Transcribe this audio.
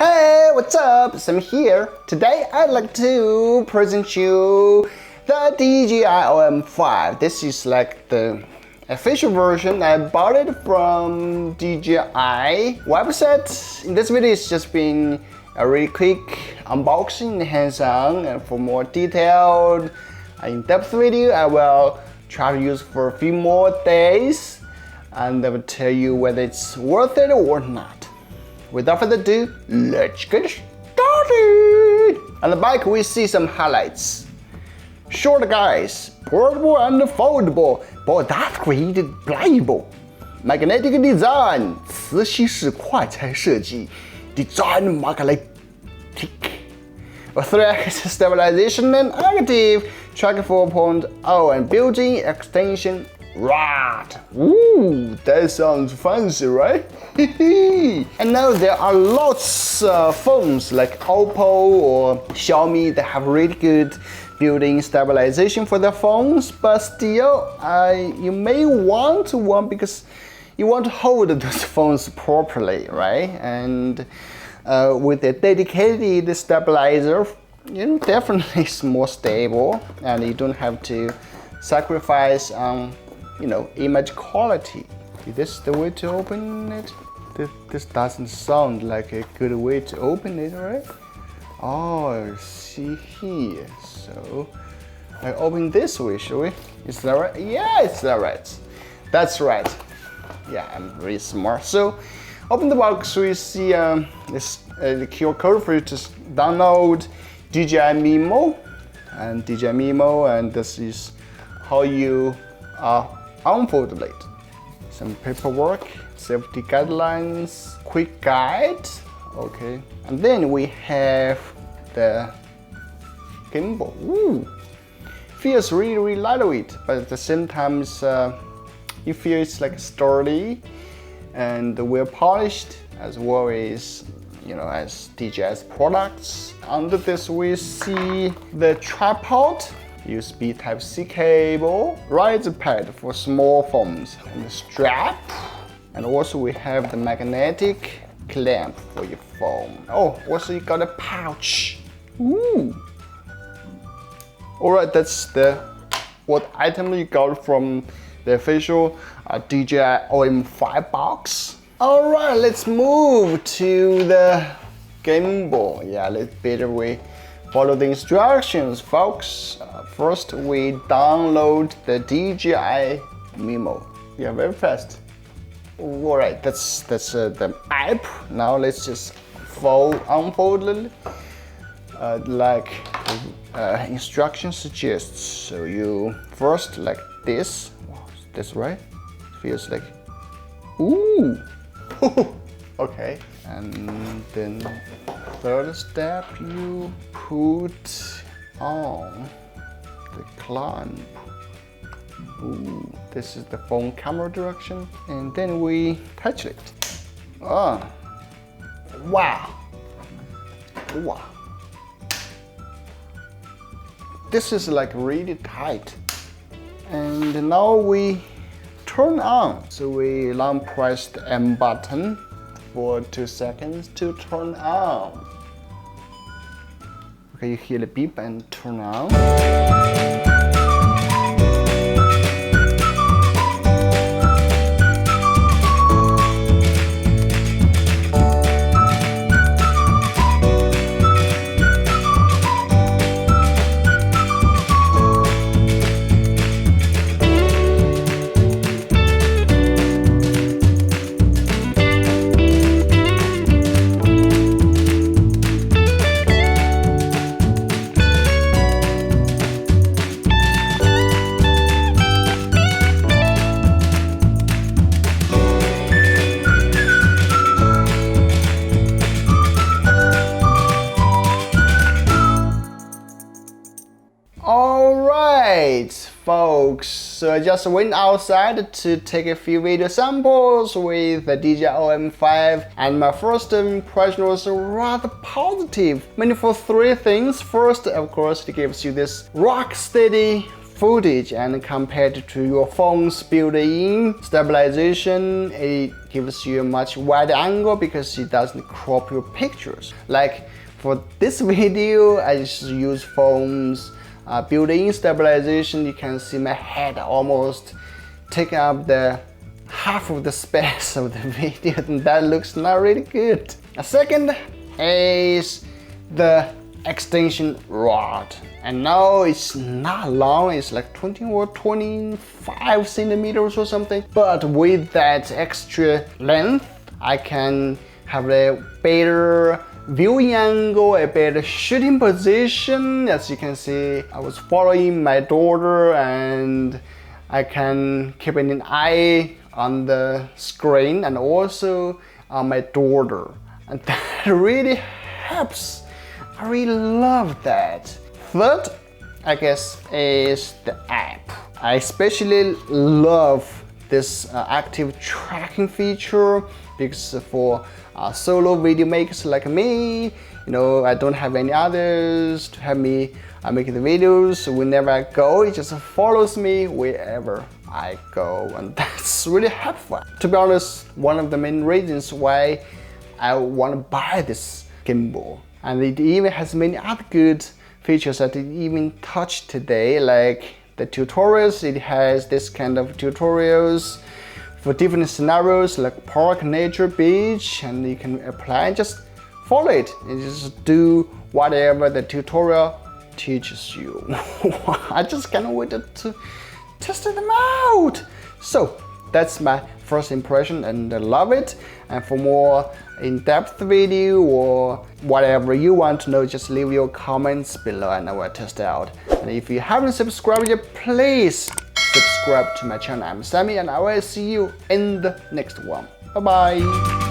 Hey, what's up? Sam here. Today I'd like to present you the DJI OM5. This is like the official version. I bought it from DJI website. In this video, it's just been a really quick unboxing, hands-on, and for more detailed, in-depth video, I will try to use for a few more days, and I will tell you whether it's worth it or not. Without further ado, let's get started! On the back, we see some highlights. Short guys, portable and foldable, but upgraded pliable. Magnetic design, 磁吸式快拆设计 Design magnetic. A 3-axis stabilization and active track 4.0 and built-in extension rod. Ooh, that sounds fancy, right? And now there are lots of phones like Oppo or Xiaomi that have really good built-in stabilization for their phones, but still, you may want one because you want to hold those phones properly, right? And with a dedicated stabilizer, definitely it's more stable, and you don't have to sacrifice image quality. Is this the way to open it? This doesn't sound like a good way to open it, right? Oh, see here. So I open this way, shall we? Is that right? Yeah, it's that right. That's right. Yeah, I'm really smart. So open the box, we see this the QR code for you to download DJI Mimo, and this is how you unfold it. Some paperwork, safety guidelines, quick guide, okay. And then we have the gimbal. Ooh, feels really lightweight, but at the same time, you feel it's like sturdy and well polished, as well as as DJI's products. Under this, we see the tripod, USB Type-C cable, riser pad for small phones, and the strap, and also we have the magnetic clamp for your phone. Oh, also you got a pouch. Ooh. All right, that's what item you got from the official DJI OM5 box. All right, let's move to the gimbal. Yeah, let's better we follow the instructions, folks. First, we download the DJI Mimo. Yeah, very fast. All right, that's the app. Now let's just unfold it like instructions suggests. So you first like this. Wow, that's right. Feels like, ooh. Okay, and then third step, you put on the clamp. Ooh, this is the phone camera direction, and then we touch it. Oh, wow. This is like really tight. And now we turn on. So we long press the M button for 2 seconds to turn on. Okay, you hear the beep and turn on. Alright, folks, so I just went outside to take a few video samples with the DJI OM5, and my first impression was rather positive, mainly for 3 things. First, of course, it gives you this rock steady footage, and compared to your phone's built-in stabilization, it gives you a much wider angle because it doesn't crop your pictures. Like for this video, I just use phone's built-in stabilization. You can see my head almost taking up the half of the space of the video, and that looks not really good. A second is the extension rod. And now it's not long, it's like 20 or 25 centimeters or something. But with that extra length, I can have a better viewing angle, a better shooting position. As you can see, I was following my daughter and I can keep an eye on the screen and also on my daughter. And that really helps. I really love that. Third, I guess, is the app. I especially love this active tracking feature because for solo video makers like me, I don't have any others to help me make the videos. So whenever I go, it just follows me wherever I go, and that's really helpful. To be honest, one of the main reasons why I want to buy this gimbal. And it even has many other good features that I didn't even touch today, like the tutorials. It has this kind of tutorials for different scenarios like park, nature, beach, and you can apply and just follow it and just do whatever the tutorial teaches you. I just can't wait to test them out. So that's my first impression, and I love it. And for more in-depth video or whatever you want to know, just leave your comments below and I will test it out. And if you haven't subscribed yet, please subscribe to my channel. I'm Sammy, and I will see you in the next one. Bye bye.